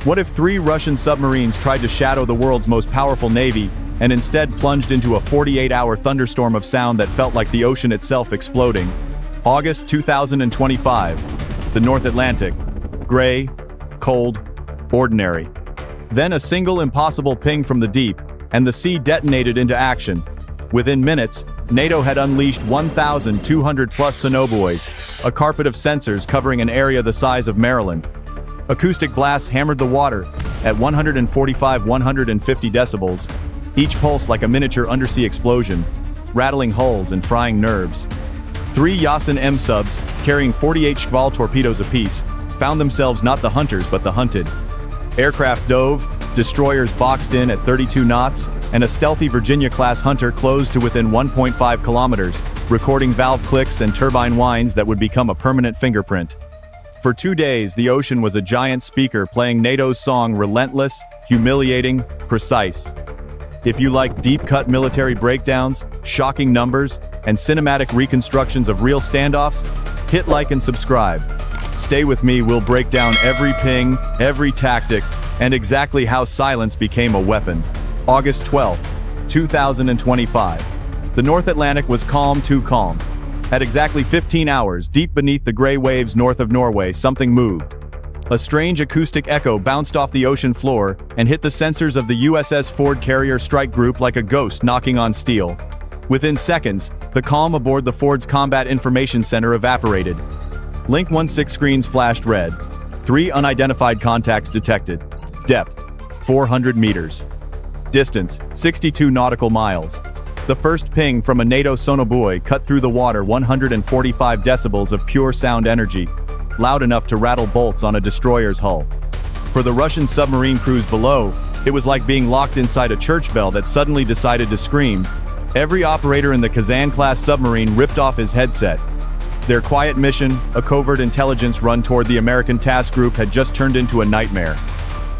What if 3 Russian submarines tried to shadow the world's most powerful navy and instead plunged into a 48-hour thunderstorm of sound that felt like the ocean itself exploding? August 2025. The North Atlantic. Gray, cold, ordinary. Then a single impossible ping from the deep, and the sea detonated into action. Within minutes, NATO had unleashed 1,200-plus sonobuoys, a carpet of sensors covering an area the size of Maryland. Acoustic blasts hammered the water at 145-150 decibels, each pulse like a miniature undersea explosion, rattling hulls and frying nerves. 3 Yasin M subs, carrying 48 Shkval torpedoes apiece, found themselves not the hunters but the hunted. Aircraft dove, destroyers boxed in at 32 knots, and a stealthy Virginia-class hunter closed to within 1.5 kilometers, recording valve clicks and turbine whines that would become a permanent fingerprint. For 2 days, the ocean was a giant speaker playing NATO's song Relentless, Humiliating, Precise. If you like deep-cut military breakdowns, shocking numbers, and cinematic reconstructions of real standoffs, hit like and subscribe. Stay with me, we'll break down every ping, every tactic, and exactly how silence became a weapon. August 12, 2025. The North Atlantic was calm, too calm. At exactly 15 hours, deep beneath the gray waves north of Norway, something moved. A strange acoustic echo bounced off the ocean floor and hit the sensors of the USS Ford Carrier Strike Group like a ghost knocking on steel. Within seconds, the calm aboard the Ford's Combat Information Center evaporated. Link 16 screens flashed red. 3 unidentified contacts detected. Depth, 400 meters. Distance, 62 nautical miles. The first ping from a NATO sonobuoy cut through the water 145 decibels of pure sound energy, loud enough to rattle bolts on a destroyer's hull. For the Russian submarine crews below, it was like being locked inside a church bell that suddenly decided to scream. Every operator in the Kazan-class submarine ripped off his headset. Their quiet mission, a covert intelligence run toward the American task group, had just turned into a nightmare.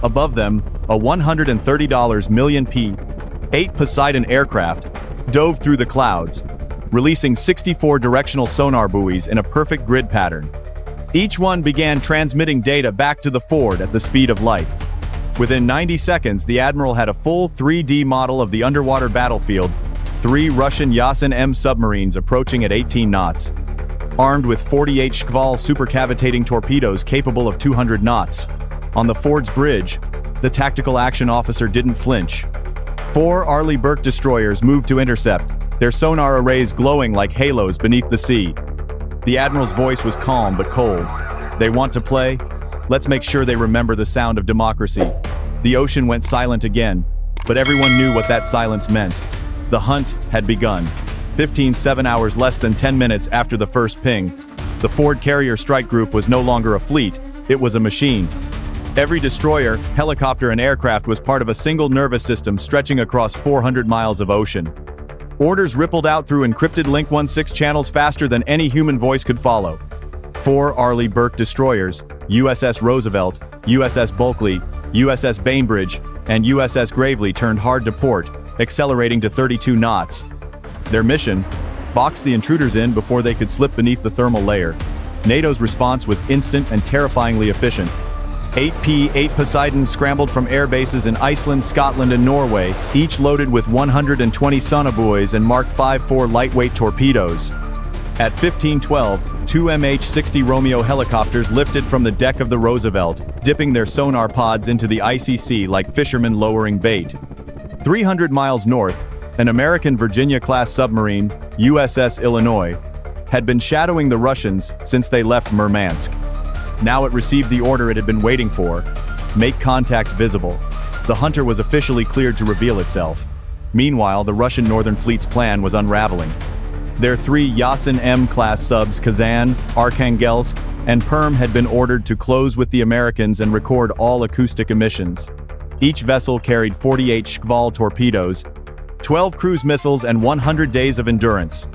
Above them, a $130 million P-8 Poseidon aircraft dove through the clouds, releasing 64 directional sonar buoys in a perfect grid pattern. Each one began transmitting data back to the Ford at the speed of light. Within 90 seconds, the Admiral had a full 3D model of the underwater battlefield, 3 Russian Yasin M submarines approaching at 18 knots. Armed with 48 Shkval supercavitating torpedoes capable of 200 knots. On the Ford's bridge, the tactical action officer didn't flinch. 4 Arleigh Burke destroyers moved to intercept, their sonar arrays glowing like halos beneath the sea. The Admiral's voice was calm but cold. They want to play? Let's make sure they remember the sound of democracy. The ocean went silent again, but everyone knew what that silence meant. The hunt had begun. 7 hours less than 10 minutes after the first ping, the Ford Carrier Strike Group was no longer a fleet, it was a machine. Every destroyer, helicopter, and aircraft was part of a single nervous system stretching across 400 miles of ocean. Orders rippled out through encrypted Link 16 channels faster than any human voice could follow. 4 Arleigh Burke destroyers, USS Roosevelt, USS Bulkley, USS Bainbridge, and USS Gravely turned hard to port, accelerating to 32 knots. Their mission? Box the intruders in before they could slip beneath the thermal layer. NATO's response was instant and terrifyingly efficient. 8 P-8 Poseidons scrambled from air bases in Iceland, Scotland, and Norway, each loaded with 120 sonobuoys and Mark 5-4 lightweight torpedoes. At 15:12, 2 MH-60 Romeo helicopters lifted from the deck of the Roosevelt, dipping their sonar pods into the icy sea like fishermen lowering bait. 300 miles north, an American Virginia-class submarine, USS Illinois, had been shadowing the Russians since they left Murmansk. Now it received the order it had been waiting for: make contact visible. The hunter was officially cleared to reveal itself. Meanwhile, the Russian Northern Fleet's plan was unraveling. Their 3 Yasin M-class subs, Kazan, Arkhangelsk, and Perm, had been ordered to close with the Americans and record all acoustic emissions. Each vessel carried 48 Shkval torpedoes, 12 cruise missiles, and 100 days of endurance.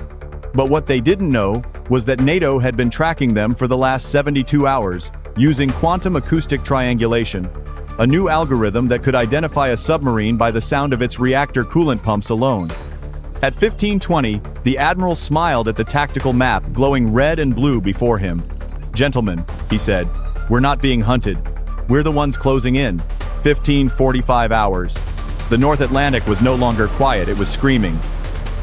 But what they didn't know was that NATO had been tracking them for the last 72 hours, using quantum acoustic triangulation, a new algorithm that could identify a submarine by the sound of its reactor coolant pumps alone. At 15:20, the Admiral smiled at the tactical map glowing red and blue before him. "Gentlemen," he said, "we're not being hunted. We're the ones closing in. 15:45 hours. The North Atlantic was no longer quiet, it was screaming.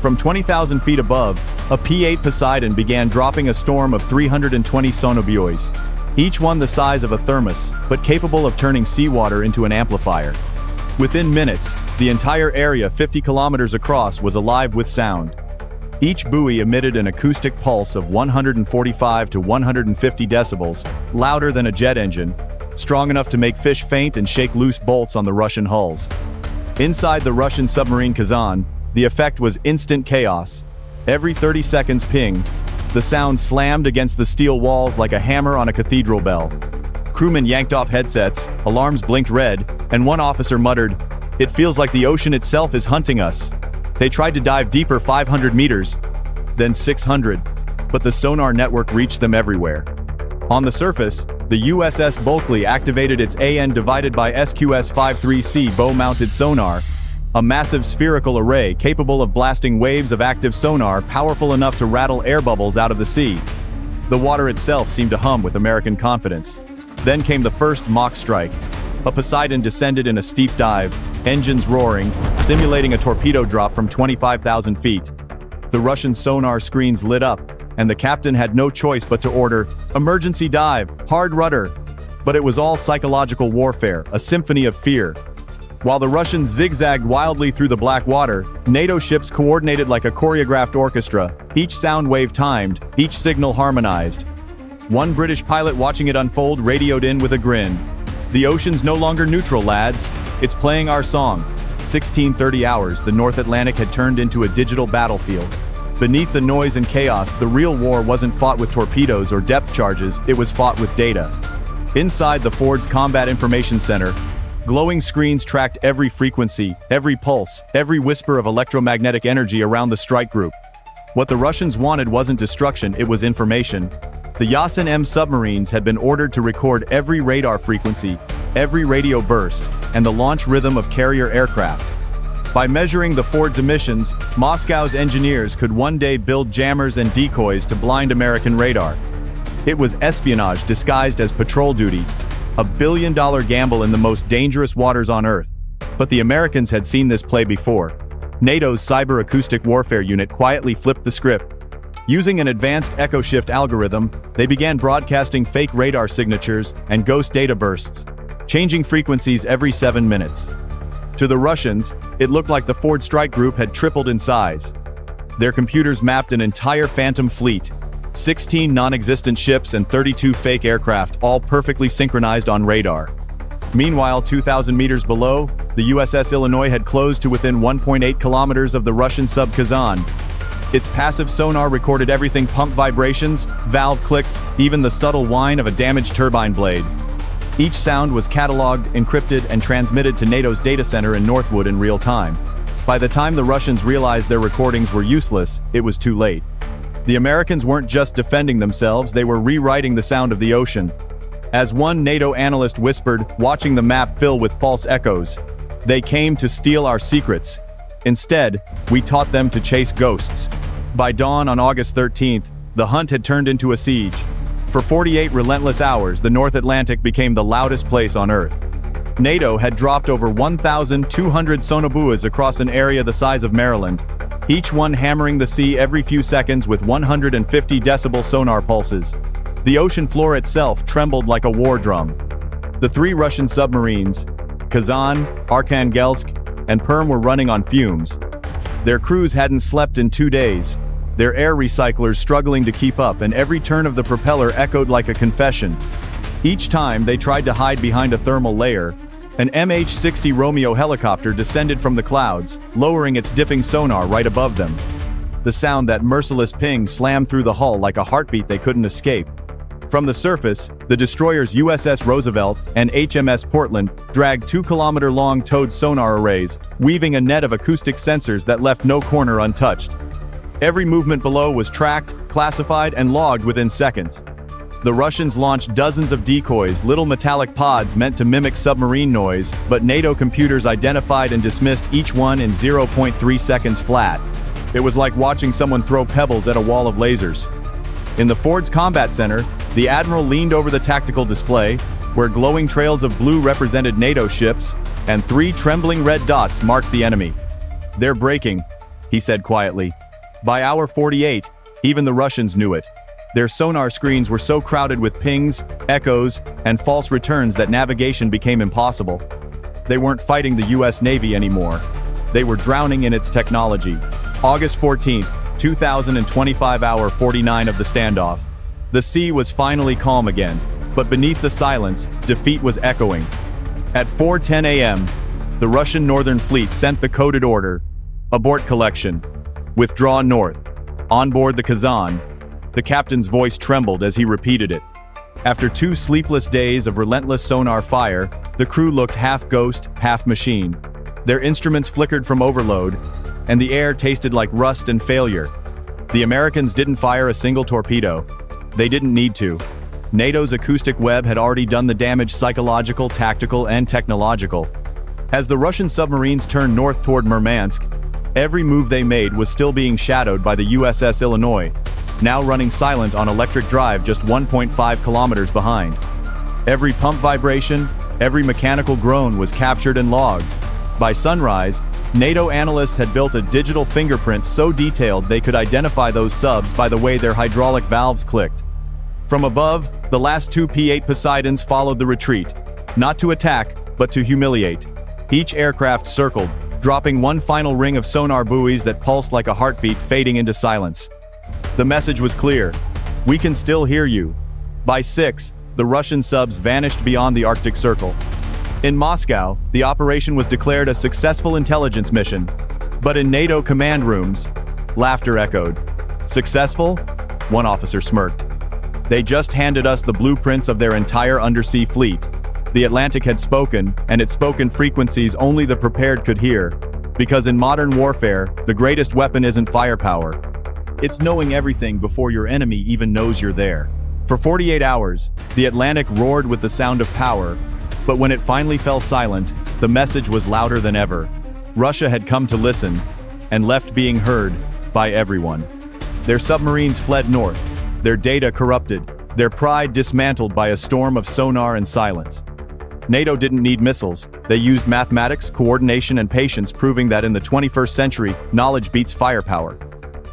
From 20,000 feet above, a P-8 Poseidon began dropping a storm of 320 sonobuoys, each one the size of a thermos, but capable of turning seawater into an amplifier. Within minutes, the entire area 50 kilometers across was alive with sound. Each buoy emitted an acoustic pulse of 145 to 150 decibels, louder than a jet engine, strong enough to make fish faint and shake loose bolts on the Russian hulls. Inside the Russian submarine Kazan, the effect was instant chaos. Every 30 seconds ping, the sound slammed against the steel walls like a hammer on a cathedral bell. Crewmen yanked off headsets, alarms blinked red, and one officer muttered, "It feels like the ocean itself is hunting us." They tried to dive deeper 500 meters, then 600, but the sonar network reached them everywhere. On the surface, the USS Bulkley activated its AN divided by SQS-53C bow-mounted sonar, a massive spherical array capable of blasting waves of active sonar powerful enough to rattle air bubbles out of the sea. The water itself seemed to hum with American confidence. Then came the first mock strike. A Poseidon descended in a steep dive, engines roaring, simulating a torpedo drop from 25,000 feet. The Russian sonar screens lit up, and the captain had no choice but to order, "Emergency dive, hard rudder." But it was all psychological warfare, a symphony of fear. While the Russians zigzagged wildly through the black water, NATO ships coordinated like a choreographed orchestra, each sound wave timed, each signal harmonized. One British pilot watching it unfold radioed in with a grin. "The ocean's no longer neutral, lads. It's playing our song." 1630 hours, the North Atlantic had turned into a digital battlefield. Beneath the noise and chaos, the real war wasn't fought with torpedoes or depth charges, it was fought with data. Inside the Ford's Combat Information Center, glowing screens tracked every frequency, every pulse, every whisper of electromagnetic energy around the strike group. What the Russians wanted wasn't destruction, it was information. The Yasin M submarines had been ordered to record every radar frequency, every radio burst, and the launch rhythm of carrier aircraft. By measuring the Ford's emissions, Moscow's engineers could one day build jammers and decoys to blind American radar. It was espionage disguised as patrol duty, a billion-dollar gamble in the most dangerous waters on Earth. But the Americans had seen this play before. NATO's Cyber Acoustic Warfare Unit quietly flipped the script. Using an advanced echo shift algorithm, they began broadcasting fake radar signatures and ghost data bursts, changing frequencies every 7 minutes. To the Russians, it looked like the Ford strike group had tripled in size. Their computers mapped an entire phantom fleet, 16 non-existent ships and 32 fake aircraft, all perfectly synchronized on radar. Meanwhile, 2,000 meters below, the USS Illinois had closed to within 1.8 kilometers of the Russian sub Kazan. Its passive sonar recorded everything: pump vibrations, valve clicks, even the subtle whine of a damaged turbine blade. Each sound was cataloged, encrypted, and transmitted to NATO's data center in Northwood in real time. By the time the Russians realized their recordings were useless, it was too late. The Americans weren't just defending themselves, they were rewriting the sound of the ocean. As one NATO analyst whispered, watching the map fill with false echoes, "They came to steal our secrets. Instead, we taught them to chase ghosts." By dawn on August 13th, the hunt had turned into a siege. For 48 relentless hours, the North Atlantic became the loudest place on Earth. NATO had dropped over 1,200 sonobuoys across an area the size of Maryland, each one hammering the sea every few seconds with 150 decibel sonar pulses. The ocean floor itself trembled like a war drum. The 3 Russian submarines, Kazan, Arkhangelsk, and Perm, were running on fumes. Their crews hadn't slept in 2 days, their air recyclers struggling to keep up, and every turn of the propeller echoed like a confession. Each time they tried to hide behind a thermal layer, an MH-60 Romeo helicopter descended from the clouds, lowering its dipping sonar right above them. The sound, that merciless ping, slammed through the hull like a heartbeat they couldn't escape. From the surface, the destroyers USS Roosevelt and HMS Portland dragged 2-kilometer-long towed sonar arrays, weaving a net of acoustic sensors that left no corner untouched. Every movement below was tracked, classified, and logged within seconds. The Russians launched dozens of decoys, little metallic pods meant to mimic submarine noise, but NATO computers identified and dismissed each one in 0.3 seconds flat. It was like watching someone throw pebbles at a wall of lasers. In the Ford's Combat Center, the Admiral leaned over the tactical display, where glowing trails of blue represented NATO ships, and 3 trembling red dots marked the enemy. "They're breaking," he said quietly. By hour 48, even the Russians knew it. Their sonar screens were so crowded with pings, echoes, and false returns that navigation became impossible. They weren't fighting the US Navy anymore. They were drowning in its technology. August 14, 2025, hour 49 of the standoff. The sea was finally calm again, but beneath the silence, defeat was echoing. At 4:10 a.m., the Russian Northern Fleet sent the coded order, "Abort collection. Withdraw north." On board the Kazan, the captain's voice trembled as he repeated it. After 2 sleepless days of relentless sonar fire, the crew looked half ghost, half machine. Their instruments flickered from overload, and the air tasted like rust and failure. The Americans didn't fire a single torpedo. They didn't need to. NATO's acoustic web had already done the damage, psychological, tactical, and technological. As the Russian submarines turned north toward Murmansk, every move they made was still being shadowed by the USS Illinois, now running silent on electric drive just 1.5 kilometers behind. Every pump vibration, every mechanical groan was captured and logged. By sunrise, NATO analysts had built a digital fingerprint so detailed they could identify those subs by the way their hydraulic valves clicked. From above, the last 2 P-8 Poseidons followed the retreat, not to attack, but to humiliate. Each aircraft circled, dropping one final ring of sonar buoys that pulsed like a heartbeat, fading into silence. The message was clear: "We can still hear you." By 6, the Russian subs vanished beyond the Arctic Circle. In Moscow, the operation was declared a successful intelligence mission. But in NATO command rooms, laughter echoed. "Successful?" One officer smirked. "They just handed us the blueprints of their entire undersea fleet." The Atlantic had spoken, and it spoke in frequencies only the prepared could hear. Because in modern warfare, the greatest weapon isn't firepower. It's knowing everything before your enemy even knows you're there. For 48 hours, the Atlantic roared with the sound of power, but when it finally fell silent, the message was louder than ever. Russia had come to listen, and left being heard by everyone. Their submarines fled north, their data corrupted, their pride dismantled by a storm of sonar and silence. NATO didn't need missiles. They used mathematics, coordination, and patience, proving that in the 21st century, knowledge beats firepower.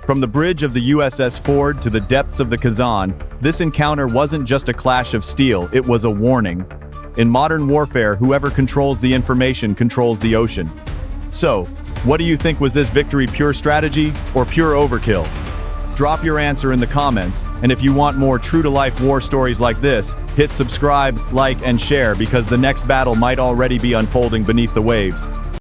From the bridge of the USS Ford to the depths of the Kazan, this encounter wasn't just a clash of steel, it was a warning. In modern warfare, whoever controls the information controls the ocean. So, what do you think? Was this victory pure strategy or pure overkill? Drop your answer in the comments, and if you want more true-to-life war stories like this, hit subscribe, like, and share, because the next battle might already be unfolding beneath the waves.